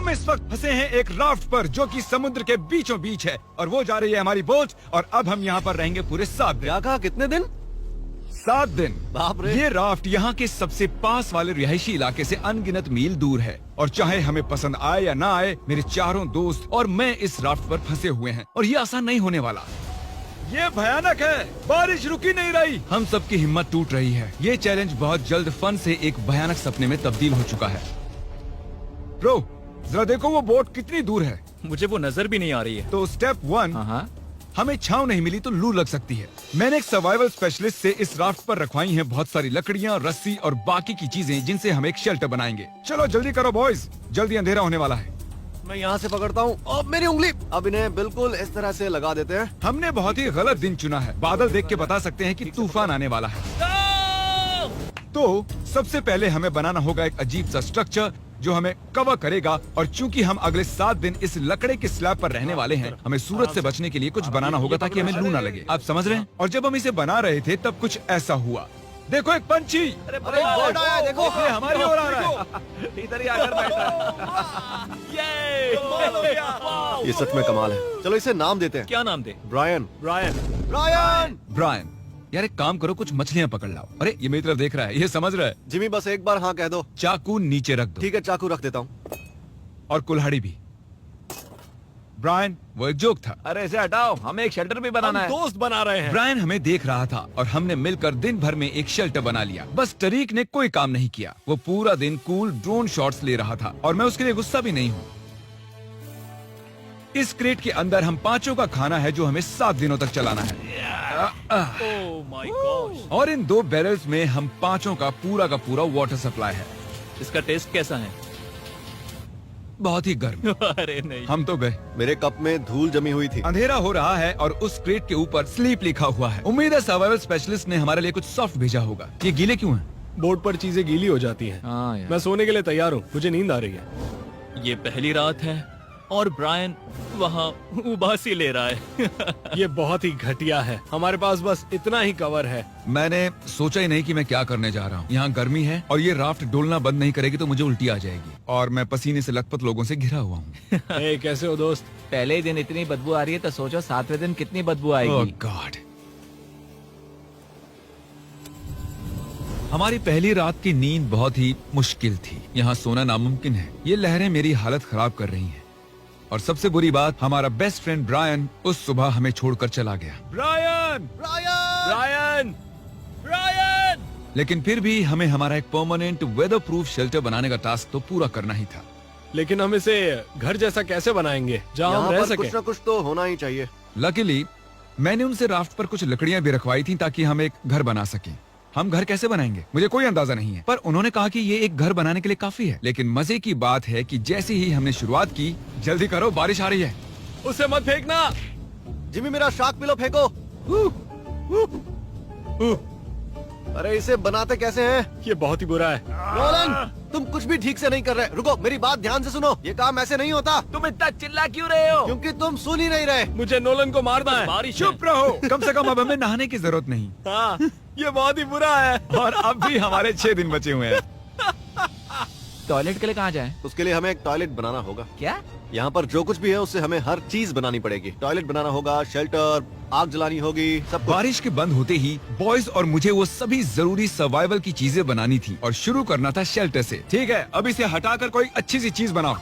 हम इस वक्त फंसे हैं एक राफ्ट पर जो कि समुद्र के बीचों बीच है और वो जा रही है हमारी बोट और अब हम यहाँ पर रहेंगे पूरे 7 दिन। क्या कहा, कितने दिन? 7 दिन। बाप रे। ये राफ्ट यहाँ के सबसे पास वाले रिहायशी इलाके से अनगिनत मील दूर है और चाहे हमें पसंद आए या ना आए, मेरे चारों दोस्त और मैं इस राफ्ट पर फंसे हुए हैं और ये आसान नहीं होने वाला। ये भयानक है, बारिश रुकी नहीं रही, हम सबकी हिम्मत टूट रही है। ये चैलेंज बहुत जल्द फन से एक भयानक सपने में तब्दील हो चुका है। ब्रो, जरा देखो वो बोट कितनी दूर है। मुझे वो नजर भी नहीं आ रही है। तो स्टेप 1, हाँ, हमें छांव नहीं मिली तो लू लग सकती है। मैंने एक सर्वाइवल स्पेशलिस्ट से इस राफ्ट पर रखवाई हैं बहुत सारी लकड़ियाँ, रस्सी और बाकी की चीजें जिनसे हम एक शेल्टर बनाएंगे। चलो जल्दी करो बॉयज, जल्दी अंधेरा होने वाला है। मैं यहाँ से पकड़ता हूँ। अब मेरी उंगली। अब इन्हें बिल्कुल इस तरह से लगा देते हैं। हमने बहुत ही गलत दिन चुना है। बादल देख के बता सकते हैं कि तूफान आने वाला है। तो सबसे पहले हमें बनाना होगा एक अजीब सा स्ट्रक्चर जो हमें कवर करेगा और चूंकि हम अगले 7 दिन इस लकड़े के स्लैब पर रहने वाले हैं, हमें सूरज से बचने के लिए कुछ बनाना होगा ताकि हमें लू ना लगे। आप समझ रहे हैं? और जब हम इसे बना रहे थे तब कुछ ऐसा हुआ। देखो एक पंछी, अरे बोट आया है, देखो। ये हमारी ओर आ रहा है। इधर ही आकर बैठा। ये सच में कमाल है। चलो इसे नाम देते हैं। क्या नाम दे? ब्रायन। ब्रायन। ब्रायन, यार एक काम करो, कुछ मछलियाँ पकड़ लाओ। अरे ये मेरी तरफ देख रहा है, ये समझ रहा है। जिमी बस एक बार हाँ कह दो। चाकू नीचे रख दो। ठीक है, चाकू रख देता हूँ। और कुल्हाड़ी भी। ब्रायन, वो एक जोक था। अरे इसे हटाओ, हमें एक शेल्टर भी बनाना है। दोस्त बना रहे हैं। ब्रायन हमें देख रहा था और हमने मिलकर दिन भर में एक शेल्टर बना लिया। बस टरीक ने कोई काम नहीं किया। वो पूरा दिन कूल ड्रोन शॉट्स ले रहा था और मैं उसके लिए गुस्सा भी नहीं हूँ। इस क्रेट के अंदर हम 5 का खाना है जो हमें 7 दिनों तक चलाना है। Oh my God. और इन 2 बैरल्स में हम 5 का पूरा वाटर सप्लाई है। इसका टेस्ट कैसा है? बहुत ही गर्म। अरे नहीं। हम तो गए। मेरे कप में धूल जमी हुई थी। अंधेरा हो रहा है और उस क्रेट के ऊपर स्लीप लिखा हुआ है। उम्मीद है सर्वाइवल स्पेशलिस्ट ने हमारे लिए कुछ सॉफ्ट भेजा होगा। ये गीले क्यों हैं? बोर्ड पर चीजें गीली हो जाती हैं। हाँ यार। मैं सोने के लिए तैयार हूँ, मुझे नींद आ रही है। ये पहली रात है और ब्रायन वहाँ उबासी ले रहा है। ये बहुत ही घटिया है। हमारे पास बस इतना ही कवर है। मैंने सोचा ही नहीं कि मैं क्या करने जा रहा हूँ। यहाँ गर्मी है और ये राफ्ट डोलना बंद नहीं करेगी तो मुझे उल्टी आ जाएगी और मैं पसीने से लथपथ लोगों से घिरा हुआ हूँ। ए, कैसे हो दोस्त? पहले ही दिन इतनी बदबू आ रही है तो सोचो 7वें दिन कितनी बदबू ओह आएगी। गॉड। हमारी पहली रात की नींद बहुत ही मुश्किल थी। यहाँ सोना नामुमकिन है। ये लहरें मेरी हालत खराब कर रही हैं। और सबसे बुरी बात, हमारा बेस्ट फ्रेंड ब्रायन उस सुबह हमें छोड़कर चला गया। Brian, Brian! ब्रायन! लेकिन फिर भी हमें हमारा एक परमानेंट वेदर प्रूफ शेल्टर बनाने का टास्क तो पूरा करना ही था। लेकिन हम इसे घर जैसा कैसे बनाएंगे जहाँ हम यहाँ रह पर सके? कुछ न कुछ तो होना ही चाहिए। लकीली मैंने उनसे राफ्ट पर कुछ लकड़ियां भी रखवाई थी ताकि हम एक घर बना सकें। हम घर कैसे बनाएंगे मुझे कोई अंदाजा नहीं है, पर उन्होंने कहा कि ये एक घर बनाने के लिए काफी है। लेकिन मजे की बात है कि जैसे ही हमने शुरुआत की, जल्दी करो बारिश आ रही है। उसे मत फेंकना। जिमी मेरा शार्क पिलो फेंको। अरे इसे बनाते कैसे हैं? ये बहुत ही बुरा है। नोलन, तुम कुछ भी ठीक से नहीं कर रहे। रुको, मेरी बात ध्यान से सुनो। ये काम ऐसे नहीं होता। तुम इतना चिल्ला क्यों रहे हो? क्योंकि तुम सुन ही नहीं रहे। मुझे नोलन को मारना है। बारिश चुप रहो, कम से कम अब हमें नहाने की जरूरत नहीं। हाँ, ये बहुत ही बुरा है। और अब भी हमारे 6 दिन बचे हुए हैं। टॉयलेट के लिए कहाँ जाएं? उसके लिए हमें एक टॉयलेट बनाना होगा। क्या? यहाँ पर जो कुछ भी है उससे हमें हर चीज बनानी पड़ेगी। टॉयलेट बनाना होगा, शेल्टर, आग जलानी होगी, सब कुछ। बारिश के बंद होते ही बॉयज और मुझे वो सभी जरूरी सर्वाइवल की चीजें बनानी थी और शुरू करना था शेल्टर से। ठीक है, अब इसे हटाकर कोई अच्छी सी चीज बनाओ।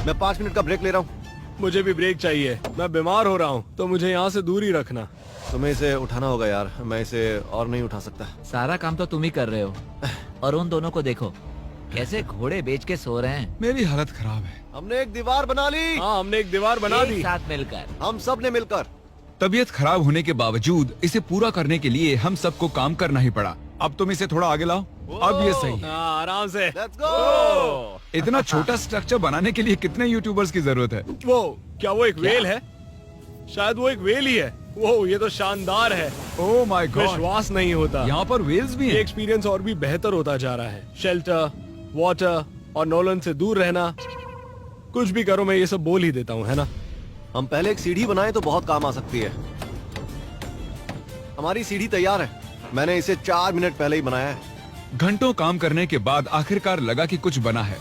मैं 5 मिनट का ब्रेक ले रहा हूँ। मुझे भी ब्रेक चाहिए। मैं बीमार हो रहा हूँ तो मुझे यहाँ से दूर ही रखना। तुम्हें इसे उठाना होगा यार, मैं इसे और नहीं उठा सकता। सारा काम तो तुम ही कर रहे हो। और उन दोनों को देखो कैसे घोड़े बेच के सो रहे हैं। मेरी हालत खराब है। हमने एक दीवार बना ली। हाँ, हमने एक दीवार बना एक दी। साथ मिलकर। हम सब ने मिलकर। तबीयत खराब होने के बावजूद इसे पूरा करने के लिए हम सबको काम करना ही पड़ा। अब तुम इसे थोड़ा आगे लाओ। अब ये सही है। हाँ, आराम से। Let's go. इतना छोटा स्ट्रक्चर बनाने के लिए कितने यूट्यूबर्स की जरूरत है? वो क्या वो एक वेल है? शायद वो एक वेल ही है। वो ये तो शानदार है। ओह माय गॉड, विश्वास नहीं होता। यहाँ पर वेल्स भी ये हैं। एक्सपीरियंस और भी बेहतर होता जा रहा है। शेल्टर, वाटर और नोलन से दूर रहना। कुछ भी करो, मैं ये सब बोल ही देता हूँ, है ना? हम पहले एक सीढ़ी बनाए तो बहुत काम आ सकती है। हमारी सीढ़ी तैयार है। मैंने इसे 4 मिनट पहले ही बनाया है। घंटों काम करने के बाद आखिरकार लगा कि कुछ बना है।